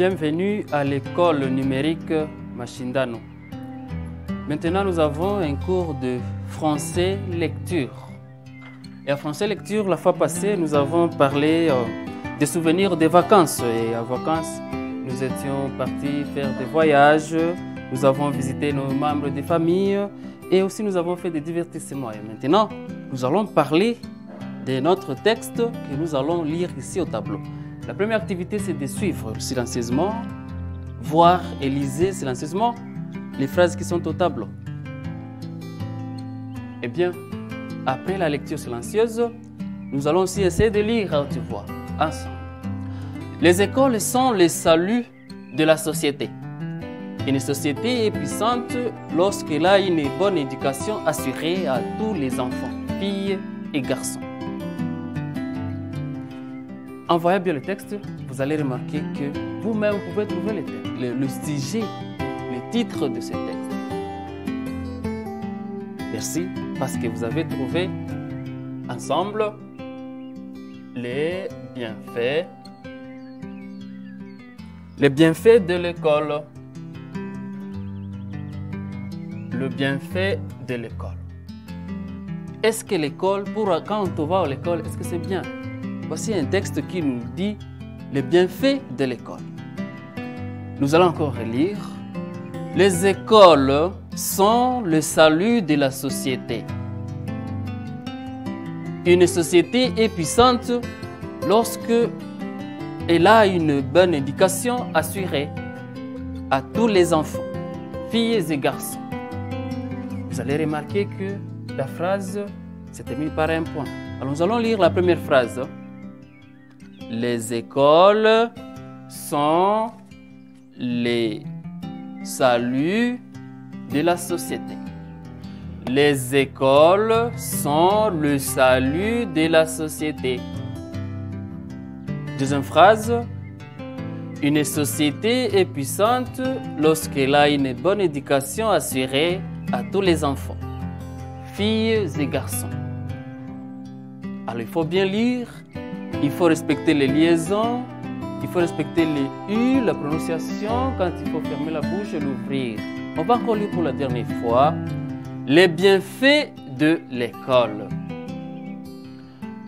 Bienvenue à l'école numérique Mashindano. Maintenant, nous avons un cours de français lecture. Et en français lecture, la fois passée, nous avons parlé des souvenirs des vacances. Et en vacances, nous étions partis faire des voyages, nous avons visité nos membres de famille et aussi nous avons fait des divertissements. Et maintenant, nous allons parler de notre texte que nous allons lire ici au tableau. La première activité, c'est de suivre silencieusement, voir et lire silencieusement les phrases qui sont au tableau. Eh bien, après la lecture silencieuse, nous allons aussi essayer de lire à haute voix, ensemble. Les écoles sont le salut de la société. Une société est puissante lorsqu'elle a une bonne éducation assurée à tous les enfants, filles et garçons. En voyant bien le texte, vous allez remarquer que vous-même pouvez trouver le sujet, le titre de ce texte. Merci parce que vous avez trouvé ensemble les bienfaits de l'école. Le bienfait de l'école. Est-ce que l'école, quand on va à l'école, est-ce que c'est bien? Voici un texte qui nous dit les bienfaits de l'école. Nous allons encore relire. Les écoles sont le salut de la société. Une société est puissante lorsque elle a une bonne éducation assurée à tous les enfants, filles et garçons. Vous allez remarquer que la phrase se termine par un point. Alors nous allons lire la première phrase. Les écoles sont les saluts de la société. Les écoles sont le salut de la société. Deuxième phrase. Une société est puissante lorsqu'elle a une bonne éducation assurée à tous les enfants, filles et garçons. Alors il faut bien lire, il faut respecter les liaisons, il faut respecter les U, la prononciation, quand il faut fermer la bouche et l'ouvrir. On va encore lire pour la dernière fois. Les bienfaits de l'école.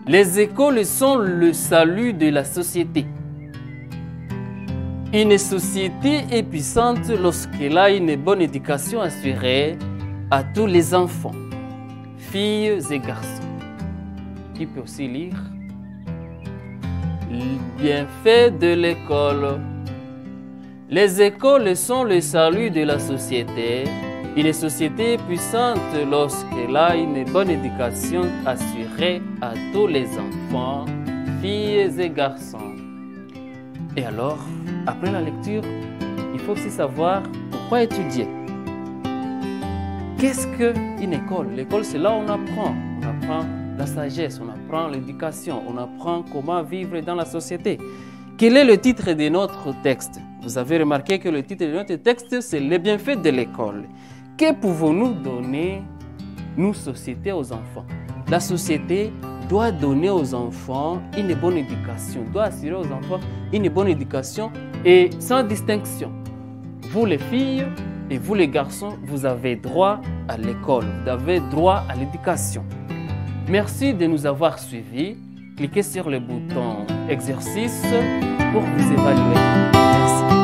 Les écoles sont le salut de la société. Une société est puissante lorsqu'elle a une bonne éducation assurée à tous les enfants, filles et garçons. Qui peut aussi lire? Les bienfaits de l'école. Les écoles sont le salut de la société. Une société est puissante lorsqu'elle a une bonne éducation assurée à tous les enfants, filles et garçons. Et alors, après la lecture, il faut aussi savoir pourquoi étudier. Qu'est-ce qu'une école? L'école, c'est là où on apprend. On apprend la sagesse, on apprend l'éducation, on apprend comment vivre dans la société. Quel est le titre de notre texte? Vous avez remarqué que le titre de notre texte, c'est les bienfaits de l'école. Que pouvons-nous donner, nous, société, aux enfants? La société doit donner aux enfants une bonne éducation, doit assurer aux enfants une bonne éducation et sans distinction. Vous les filles et vous les garçons, vous avez droit à l'école, vous avez droit à l'éducation. Merci de nous avoir suivis. Cliquez sur le bouton exercice pour vous évaluer. Merci.